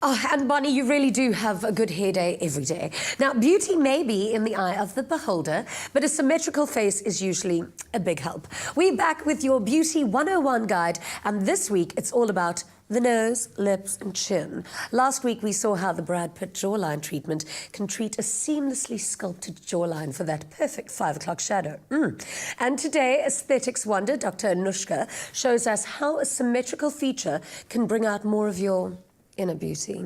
Oh, and Bonnie, you really do have a good hair day every day. Now, beauty may be in the eye of the beholder, but a symmetrical face is usually a big help. We're back with your Beauty 101 guide, and this week it's all about the nose, lips and chin. Last week we saw how the Brad Pitt jawline treatment can treat a seamlessly sculpted jawline for that perfect 5 o'clock shadow. And today, aesthetics wonder Dr. Anushka shows us how a symmetrical feature can bring out more of your inner beauty.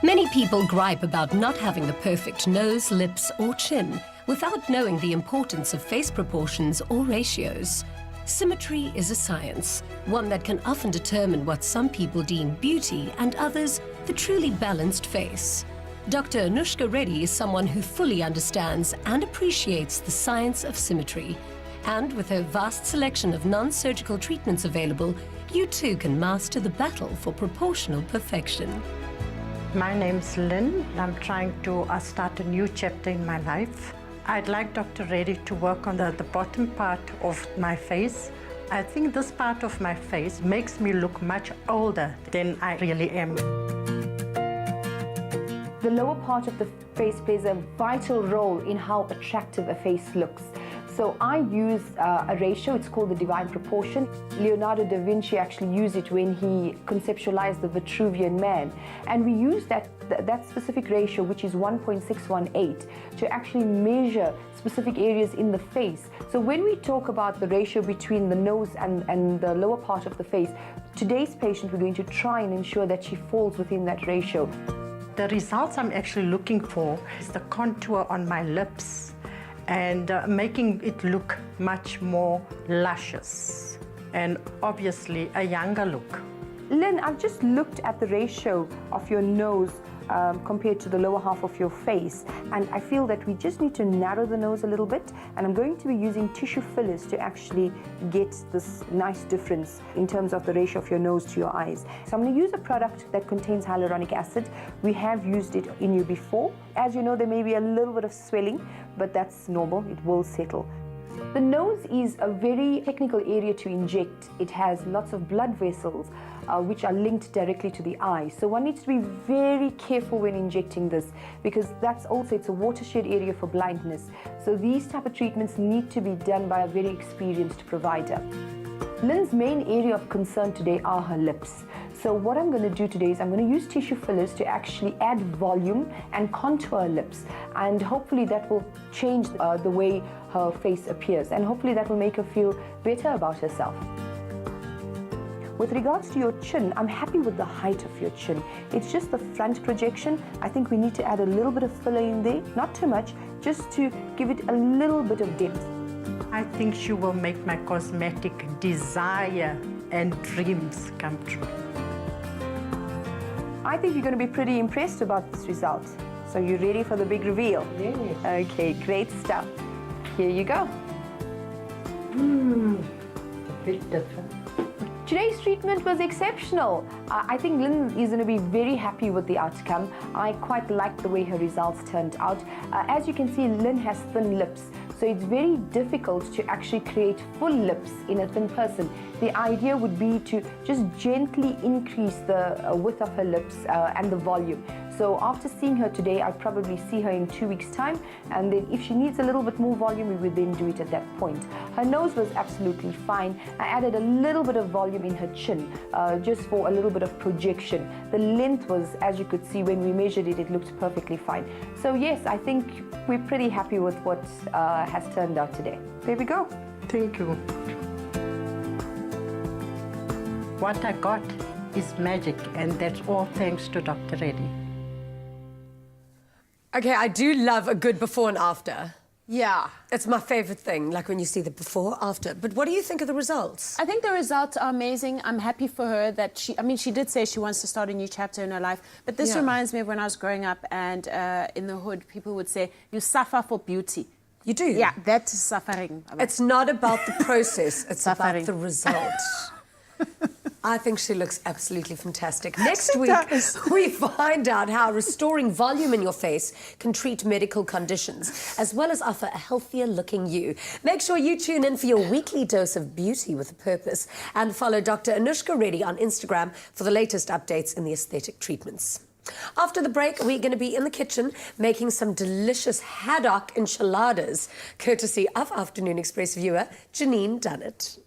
Many people gripe about not having the perfect nose, lips or chin without knowing the importance of face proportions or ratios. Symmetry is a science, one that can often determine what some people deem beauty and others the truly balanced face. Dr. Anushka Reddy is someone who fully understands and appreciates the science of symmetry. And with her vast selection of non-surgical treatments available, you too can master the battle for proportional perfection. My name's Lynn. I'm trying to start a new chapter in my life. I'd like Dr. Reddy to work on the bottom part of my face. I think this part of my face makes me look much older than I really am. The lower part of the face plays a vital role in how attractive a face looks. So I use a ratio, it's called the divine proportion. Leonardo da Vinci actually used it when he conceptualized the Vitruvian Man. And we use that specific ratio, which is 1.618, to actually measure specific areas in the face. So when we talk about the ratio between the nose and the lower part of the face, today's patient, we're going to try and ensure that she falls within that ratio. The results I'm actually looking for is the contour on my lips and making it look much more luscious and obviously a younger look. Lynn, I've just looked at the ratio of your nose compared to the lower half of your face, and I feel that we just need to narrow the nose a little bit, and I'm going to be using tissue fillers to actually get this nice difference in terms of the ratio of your nose to your eyes. So I'm going to use a product that contains hyaluronic acid. We have used it in you before. As you know, there may be a little bit of swelling, but that's normal, it will settle. The nose is a very technical area to inject. It has lots of blood vessels which are linked directly to the eye. So one needs to be very careful when injecting this, because it's a watershed area for blindness. So these type of treatments need to be done by a very experienced provider. Lynn's main area of concern today are her lips. So what I'm going to do today is I'm going to use tissue fillers to actually add volume and contour her lips, and hopefully that will change the way her face appears, and hopefully that will make her feel better about herself. With regards to your chin, I'm happy with the height of your chin. It's just the front projection. I think we need to add a little bit of filler in there, not too much, just to give it a little bit of depth. I think she will make my cosmetic desire and dreams come true. I think you're going to be pretty impressed about this result. So you ready for the big reveal? Yes. Okay, great stuff. Here you go. A bit different. Today's treatment was exceptional. I think Lynn is going to be very happy with the outcome. I quite like the way her results turned out. As you can see, Lynn has thin lips, so it's very difficult to actually create full lips in a thin person. The idea would be to just gently increase the width of her lips and the volume. So after seeing her today, I'll probably see her in 2 weeks' time, and then if she needs a little bit more volume, we would then do it at that point. Her nose was absolutely fine. I added a little bit of volume in her chin, just for a little bit of projection. The length was, as you could see when we measured it, it looked perfectly fine. So yes, I think we're pretty happy with what has turned out today. There we go. Thank you. What I got is magic, and that's all thanks to Dr. Reddy. Okay, I do love a good before and after. Yeah. It's my favorite thing, like when you see the before, after. But what do you think of the results? I think the results are amazing. I'm happy for her that she did say she wants to start a new chapter in her life. But this reminds me of when I was growing up and in the hood, people would say, you suffer for beauty. You do? Yeah, that is suffering. It's not about the process, it's Suffering. about the result. I think she looks absolutely fantastic. Next week, we find out how restoring volume in your face can treat medical conditions, as well as offer a healthier looking you. Make sure you tune in for your weekly dose of beauty with a purpose, and follow Dr. Anushka Reddy on Instagram for the latest updates in the aesthetic treatments. After the break, we're going to be in the kitchen making some delicious haddock enchiladas, courtesy of Afternoon Express viewer Janine Dunnett.